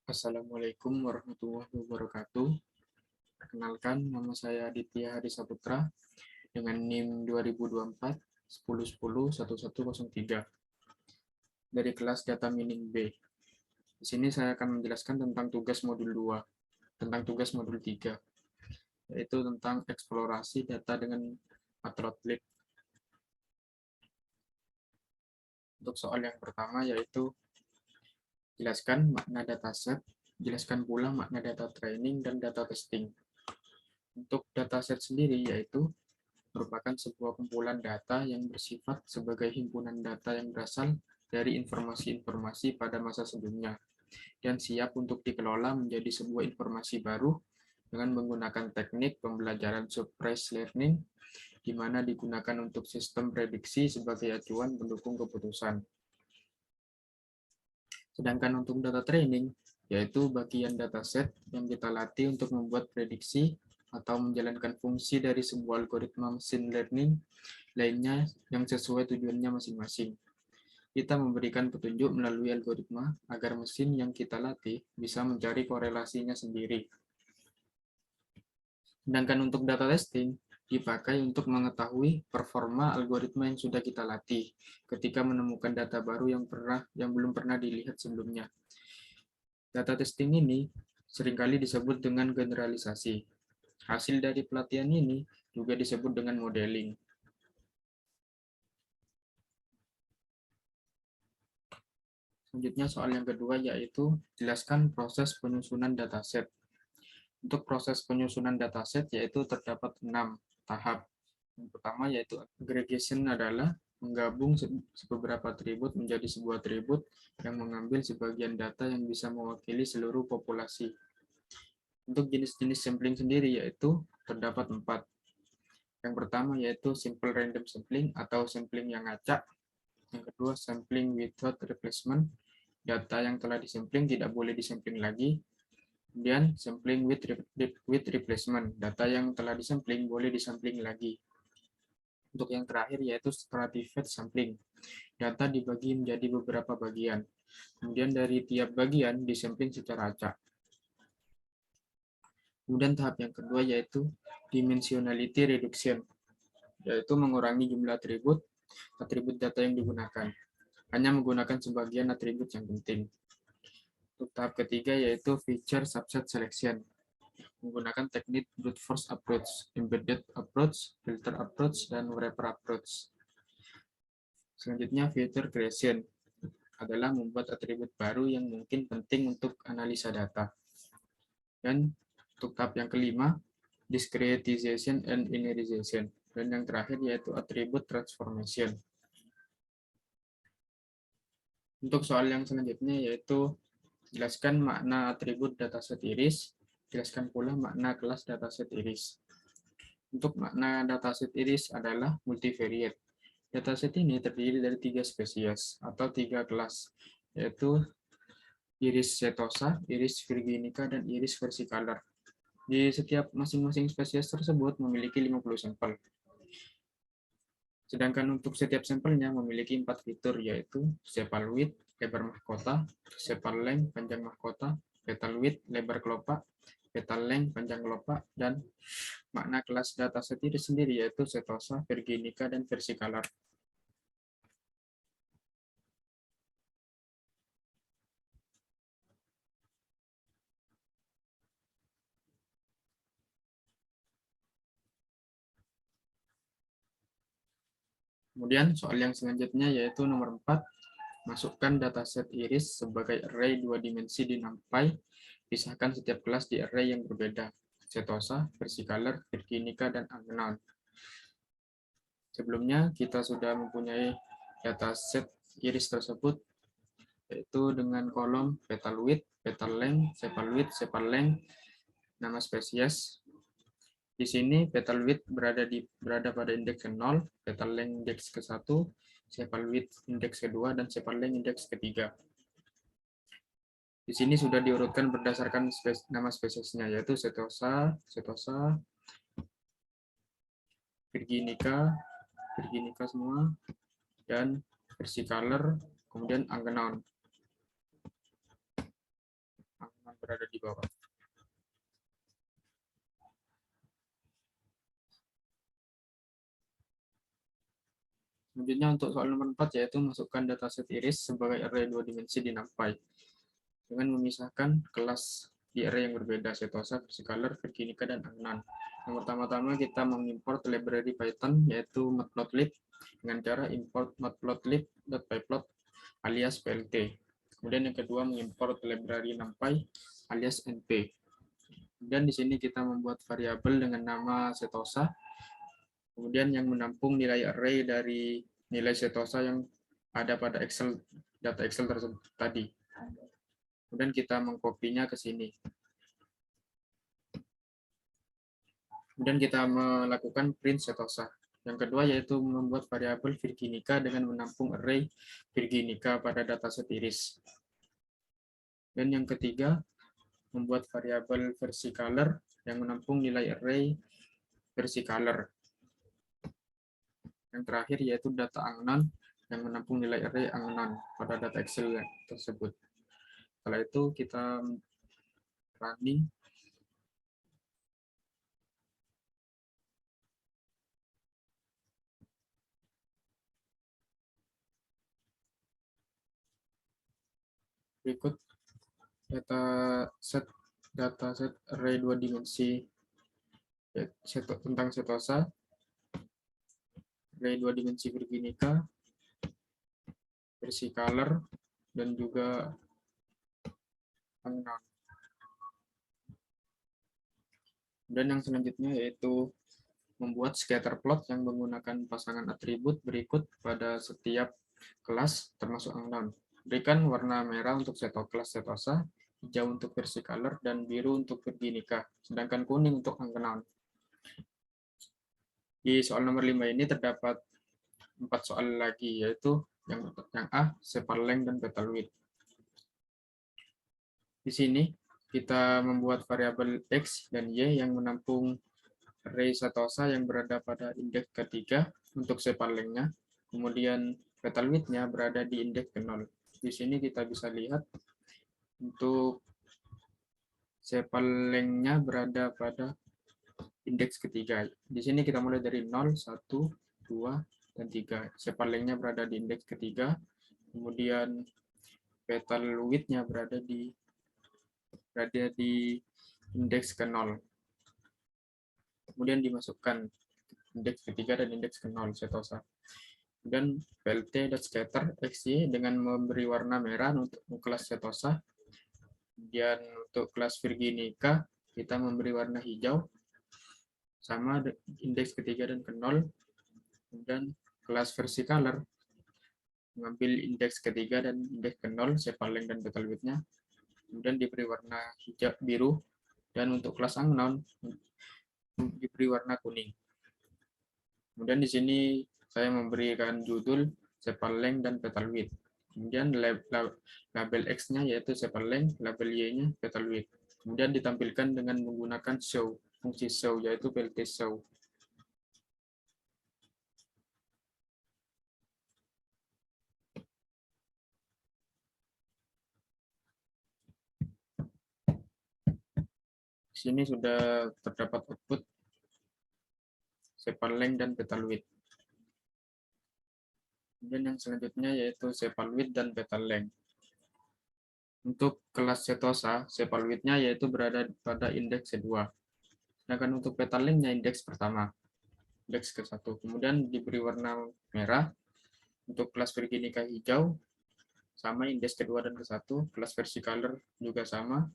Assalamualaikum warahmatullahi wabarakatuh. Perkenalkan, nama saya Aditya Hadi Saputra dengan NIM 2024 1010 1103 dari kelas Data Mining B. Di sini saya akan menjelaskan tentang tugas modul 2, tentang tugas modul 3, yaitu tentang eksplorasi data dengan Matplotlib. Untuk soal yang pertama yaitu jelaskan makna dataset, jelaskan pula makna data training dan data testing. Untuk dataset sendiri yaitu merupakan sebuah kumpulan data yang bersifat sebagai himpunan data yang berasal dari informasi-informasi pada masa sebelumnya dan siap untuk dikelola menjadi sebuah informasi baru dengan menggunakan teknik pembelajaran surprise learning di mana digunakan untuk sistem prediksi sebagai acuan pendukung keputusan. Sedangkan untuk data training, yaitu bagian dataset yang kita latih untuk membuat prediksi atau menjalankan fungsi dari sebuah algoritma machine learning lainnya yang sesuai tujuannya masing-masing. Kita memberikan petunjuk melalui algoritma agar mesin yang kita latih bisa mencari korelasinya sendiri. Sedangkan untuk data testing, dipakai untuk mengetahui performa algoritma yang sudah kita latih ketika menemukan data baru yang belum pernah dilihat sebelumnya. Data testing ini seringkali disebut dengan generalisasi. Hasil dari pelatihan ini juga disebut dengan modeling. Selanjutnya soal yang kedua yaitu jelaskan proses penyusunan dataset. Untuk proses penyusunan dataset yaitu terdapat 6 tahap. Yang pertama yaitu aggregation adalah menggabung beberapa atribut menjadi sebuah atribut yang mengambil sebagian data yang bisa mewakili seluruh populasi. Untuk jenis-jenis sampling sendiri yaitu terdapat 4. Yang pertama yaitu simple random sampling atau sampling yang acak. Yang kedua sampling without replacement, data yang telah disampling tidak boleh disampling lagi. Kemudian sampling with replacement, data yang telah disampling boleh disampling lagi. Untuk yang terakhir yaitu stratified sampling, data dibagi menjadi beberapa bagian. Kemudian dari tiap bagian disampling secara acak. Kemudian tahap yang kedua yaitu dimensionality reduction, yaitu mengurangi jumlah atribut data yang digunakan, hanya menggunakan sebagian atribut yang penting. Untuk tahap ketiga yaitu feature subset selection, menggunakan teknik brute force approach, embedded approach, filter approach, dan wrapper approach. Selanjutnya feature creation adalah membuat atribut baru yang mungkin penting untuk analisa data. Dan untuk tahap yang kelima, discretization and linearization. Dan yang terakhir yaitu atribut transformation. Untuk soal yang selanjutnya yaitu jelaskan makna atribut dataset iris, jelaskan pula makna kelas dataset iris. Untuk makna dataset iris adalah multivariate. Dataset ini terdiri dari 3 spesies atau 3 kelas, yaitu iris setosa, iris virginica, dan iris versicolor. Di setiap masing-masing spesies tersebut memiliki 50 sampel. Sedangkan untuk setiap sampelnya memiliki 4 fitur, yaitu sepal width, lebar mahkota, sepal length, panjang mahkota, petal width, lebar kelopak, petal length, panjang kelopak, dan makna kelas dataset iris sendiri yaitu setosa, virginica, dan versicolor. Kemudian soal yang selanjutnya yaitu nomor 4, masukkan dataset iris sebagai array 2 dimensi di NumPy, pisahkan setiap kelas di array yang berbeda, setosa, versicolor, virginica, dan unknown. Sebelumnya kita sudah mempunyai dataset iris tersebut, yaitu dengan kolom petal width, petal length, sepal length, nama spesies. Di sini petal width berada pada indeks ke-0, petal length indeks ke-1, sepal width indeks ke-2, dan sepal length indeks ke-3. Di sini sudah diurutkan berdasarkan nama spesiesnya, yaitu setosa, virginica semua, dan versicolor, kemudian unknown. berada di bawah. Selanjutnya untuk soal nomor 4 yaitu masukkan dataset iris sebagai array 2 dimensi di NumPy dengan memisahkan kelas di array yang berbeda, setosa, versicolor, virginica, dan angnan. Yang pertama-tama kita mengimport library Python yaitu matplotlib dengan cara import matplotlib.pyplot alias plt. Kemudian yang kedua mengimport library NumPy alias np. Kemudian di sini kita membuat variabel dengan nama setosa. Kemudian yang menampung nilai array dari nilai setosa yang ada pada data Excel tersebut tadi. Kemudian kita mengkopinya ke sini. Kemudian kita melakukan print setosa. Yang kedua yaitu membuat variabel virginica dengan menampung array virginica pada dataset iris. Dan yang ketiga membuat variabel versicolor yang menampung nilai array versicolor. Yang terakhir yaitu data angnan yang menampung nilai array angnan pada data Excel tersebut. Setelah itu kita running. Berikut dataset array 2 dimensi tentang setosa, array 2 dimensi virginica, versicolor, dan juga angnan. Dan yang selanjutnya yaitu membuat scatter plot yang menggunakan pasangan atribut berikut pada setiap kelas termasuk angnan. Berikan warna merah untuk kelas setosa, hijau untuk versicolor, dan biru untuk virginica, sedangkan kuning untuk angnan. Di soal nomor 5 ini terdapat 4 soal lagi, yaitu yang A, sepal length dan petal width. Di sini kita membuat variabel X dan Y yang menampung array setosa yang berada pada indeks ketiga untuk sepal length-nya, kemudian petal width-nya berada di indeks ke-0. Di sini kita bisa lihat untuk sepal length-nya berada pada indeks ketiga. Di sini kita mulai dari 0, 1, 2, dan 3. Sepal length-nya berada di indeks ketiga, kemudian petal width-nya berada di indeks ke-0. Kemudian dimasukkan indeks ketiga dan indeks ke-0 setosa. Dan plt.scatter xy dengan memberi warna merah untuk kelas setosa. Dan untuk kelas virginica kita memberi warna hijau sama indeks ketiga dan ke-0. Dan kelas versicolor mengambil indeks ketiga dan indeks ke-0 sepal length dan petal width-nya. Kemudian diberi warna hijau biru, dan untuk kelas unknown diberi warna kuning. Kemudian di sini saya memberikan judul sepal length dan petal width. Kemudian label X-nya yaitu sepal length, label Y-nya petal width. Kemudian ditampilkan dengan menggunakan show, fungsi show yaitu plt show. Di sini sudah terdapat output sepal length dan petal width. Kemudian yang selanjutnya yaitu sepal width dan petal length. Untuk kelas setosa, sepal width-nya yaitu berada pada indeks kedua. Sedangkan untuk petal length-nya indeks pertama, indeks ke-1. Kemudian diberi warna merah. Untuk kelas virginica hijau, sama indeks kedua dan ke-1. Kelas versicolor juga sama.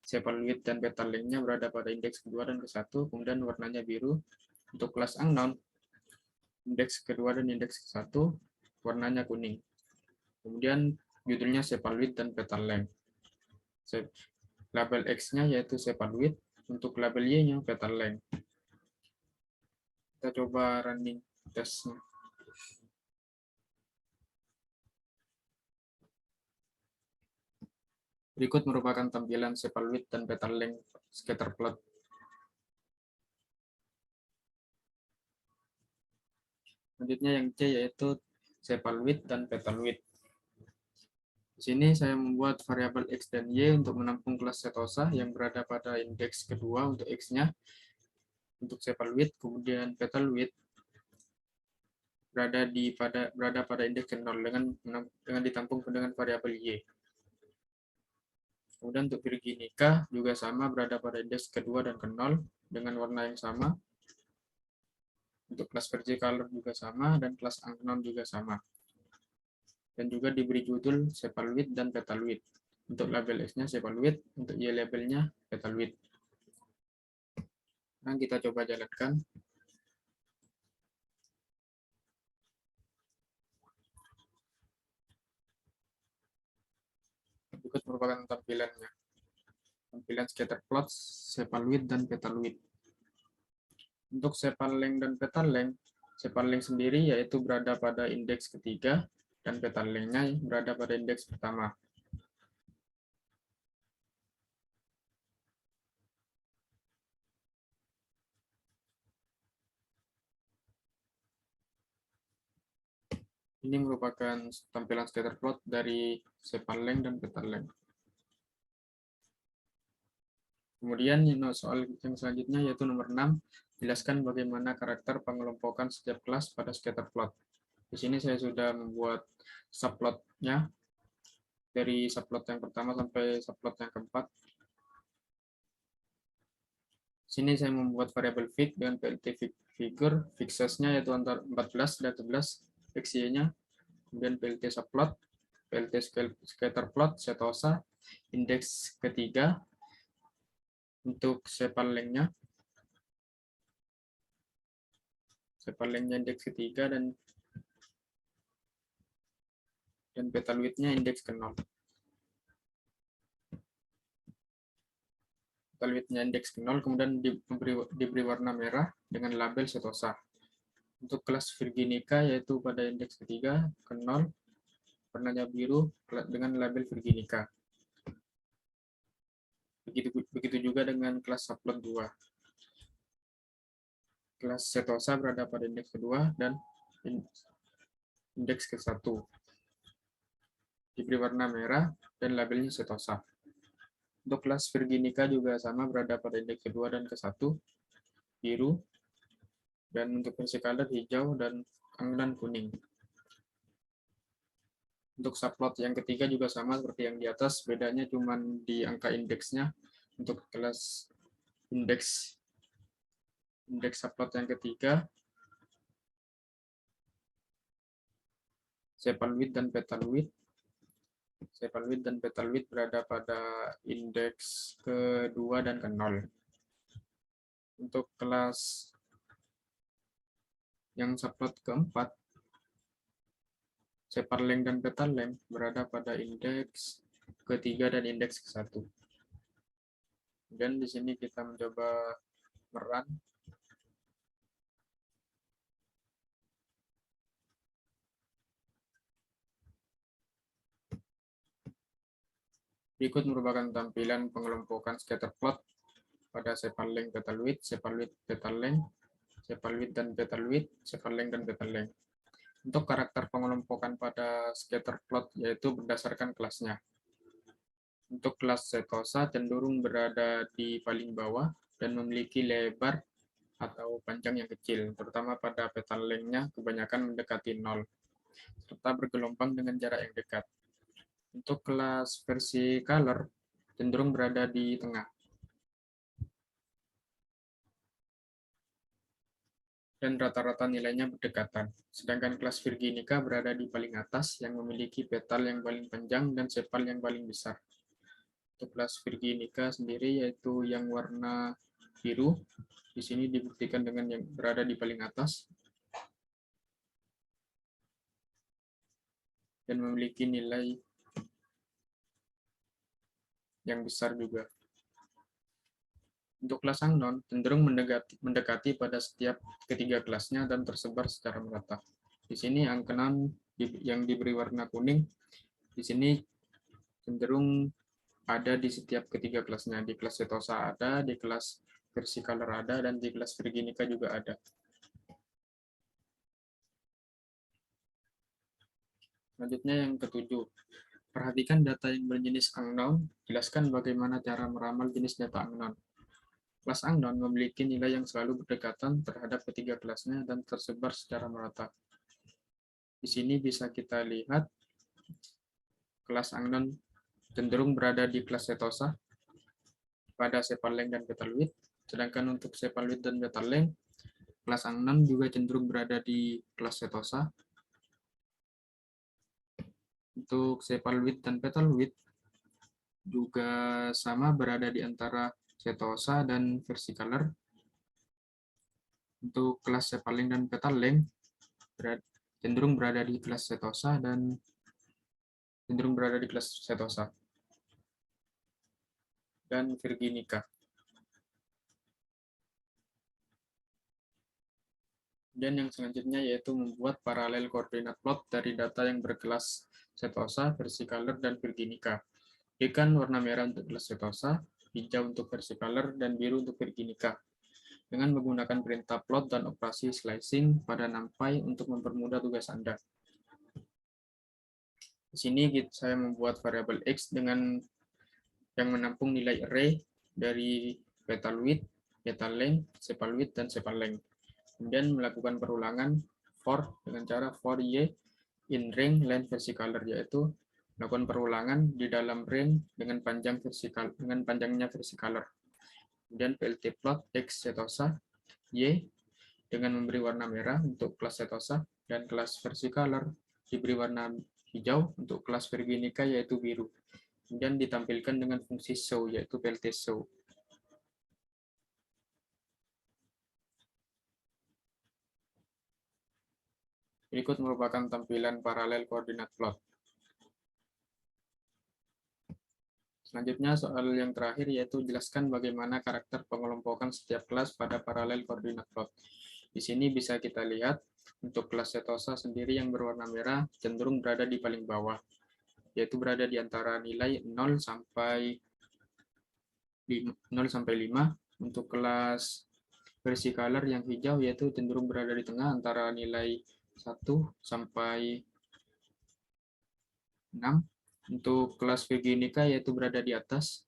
Sepal width dan petal length-nya berada pada indeks kedua dan ke-1. Kemudian warnanya biru. Untuk kelas unknown, indeks kedua dan indeks ke-1, warnanya kuning. Kemudian judulnya sepal width dan petal length. Label X-nya yaitu sepal width, untuk label Y-nya petal length. Kita coba running tesnya. Berikut merupakan tampilan sepal width dan petal length scatter plot. Selanjutnya yang C yaitu sepal width dan petal width. Di sini saya membuat variabel X dan Y untuk menampung kelas setosa yang berada pada indeks kedua untuk X-nya, untuk sepal width, kemudian petal width berada pada indeks 0 dengan ditampung dengan variabel Y. Kemudian untuk Virginica juga sama, berada pada indeks kedua dan ke-0 dengan warna yang sama. Untuk kelas VertiColor juga sama, dan kelas unknown juga sama. Dan juga diberi judul sepal width dan petal width. Untuk label X-nya sepal width, untuk Y labelnya petal width. Nah, kita coba jalankan. Berikut merupakan tampilannya. Tampilan scatter plot, sepal width, dan petal width. Untuk sepal length dan petal length, sepal length sendiri yaitu berada pada indeks ketiga, dan petal length-nya berada pada indeks pertama. Ini merupakan tampilan scatter plot dari sepal length dan petal length. Kemudian soal yang selanjutnya yaitu nomor 6, jelaskan bagaimana karakter pengelompokan setiap kelas pada scatter plot. Di sini saya sudah membuat subplotnya dari subplot yang pertama sampai subplot yang keempat. Sini saya membuat variabel fig dengan PLT figure, fig size-nya yaitu antara 14 dan 11, fix y-nya, kemudian PLT subplot, PLT scatter plot, setosa, indeks ketiga, untuk sepal length-nya indeks ketiga, dan petal width-nya indeks ke-0. Petal width-nya indeks ke-0, kemudian diberi warna merah dengan label setosa. Untuk kelas Virginica yaitu pada indeks ketiga ke-0, warnanya biru dengan label Virginica. Begitu juga dengan kelas subplot 2. Kelas setosa berada pada indeks kedua dan indeks ke-1. Diberi warna merah dan labelnya setosa. Untuk kelas Virginica juga sama, berada pada indeks kedua dan ke-1, biru, dan untuk VertiColor hijau dan kuning. Untuk subplot yang ketiga juga sama seperti yang di atas, bedanya cuma di angka indeksnya. Untuk kelas indeks subplot yang ketiga, sepal width dan petal width. Sepal width dan petal width berada pada indeks kedua dan ke-0. Untuk kelas yang subplot keempat, sepal length dan petal length berada pada indeks ketiga dan indeks ke-1. Dan di sini kita mencoba merun. Berikut merupakan tampilan pengelompokan scatter plot pada sepal length, petal width, petal length, sepal width dan petal width, sepal length dan petal length. Untuk karakter pengelompokan pada scatter plot yaitu berdasarkan kelasnya. Untuk kelas setosa cenderung berada di paling bawah dan memiliki lebar atau panjang yang kecil, terutama pada petal length-nya kebanyakan mendekati 0, serta bergelombang dengan jarak yang dekat. Untuk kelas VertiColor cenderung berada di tengah. Dan rata-rata nilainya berdekatan. Sedangkan kelas Virginica berada di paling atas yang memiliki petal yang paling panjang dan sepal yang paling besar. Untuk kelas Virginica sendiri yaitu yang warna biru, di sini dibuktikan dengan yang berada di paling atas dan memiliki nilai yang besar juga. Untuk kelas unknown cenderung mendekati pada setiap ketiga kelasnya dan tersebar secara merata. Di sini angka 6 yang diberi warna kuning, di sini cenderung ada di setiap ketiga kelasnya. Di kelas setosa ada, di kelas VertiColor ada, dan di kelas Virginica juga ada. Selanjutnya yang ketujuh, Perhatikan data yang berjenis unknown, jelaskan bagaimana cara meramal jenis data unknown. Kelas unknown memiliki nilai yang selalu berdekatan terhadap ketiga kelasnya dan tersebar secara merata. Di sini bisa kita lihat kelas unknown cenderung berada di kelas setosa pada sepal-length dan petal-width, sedangkan untuk sepal-width dan petal-length, kelas unknown juga cenderung berada di kelas setosa. Untuk sepal-width dan petal-width juga sama berada di antara setosa dan versicolor. Untuk kelas sepal-length dan petal-length cenderung berada di kelas setosa dan cenderung berada di kelas setosa dan virginica. Dan yang selanjutnya yaitu membuat paralel koordinat plot dari data yang berkelas setosa, versicolor, dan virginica. Berikan warna merah untuk kelas setosa, hijau untuk versicolor, dan biru untuk virginica. Dengan menggunakan perintah plot dan operasi slicing pada NumPy untuk mempermudah tugas Anda. Di sini saya membuat variabel X dengan yang menampung nilai array dari petal width, petal length, sepal width, dan sepal length. Kemudian melakukan perulangan for dengan cara for y in range length versicolor, yaitu melakukan perulangan di dalam range dengan panjangnya versicolor. Kemudian plt plot X setosa y dengan memberi warna merah untuk kelas setosa dan kelas versicolor diberi warna hijau untuk kelas virginica yaitu biru. Kemudian ditampilkan dengan fungsi show yaitu plt show. Berikut merupakan tampilan paralel koordinat plot. Selanjutnya soal yang terakhir yaitu jelaskan bagaimana karakter pengelompokan setiap kelas pada paralel koordinat plot. Di sini bisa kita lihat untuk kelas setosa sendiri yang berwarna merah cenderung berada di paling bawah, yaitu berada di antara nilai 0 sampai 5. Untuk kelas versicolor yang hijau yaitu cenderung berada di tengah antara nilai 1 sampai 6. Untuk kelas virginica yaitu berada di atas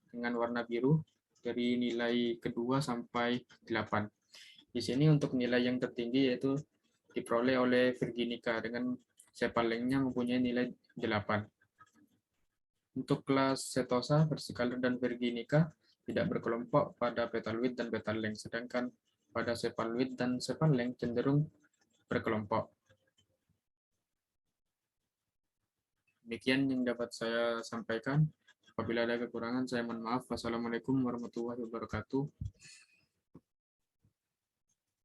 dengan warna biru dari nilai kedua sampai 8. Di sini untuk nilai yang tertinggi yaitu diperoleh oleh virginica dengan sepal length-nya mempunyai nilai 8. Untuk kelas setosa, versicolor, dan virginica tidak berkelompok pada petal width dan petal length, sedangkan pada sepal width dan sepal length cenderung berkelompok. Demikian yang dapat saya sampaikan. Apabila ada kekurangan, saya mohon maaf. Wassalamualaikum warahmatullahi wabarakatuh.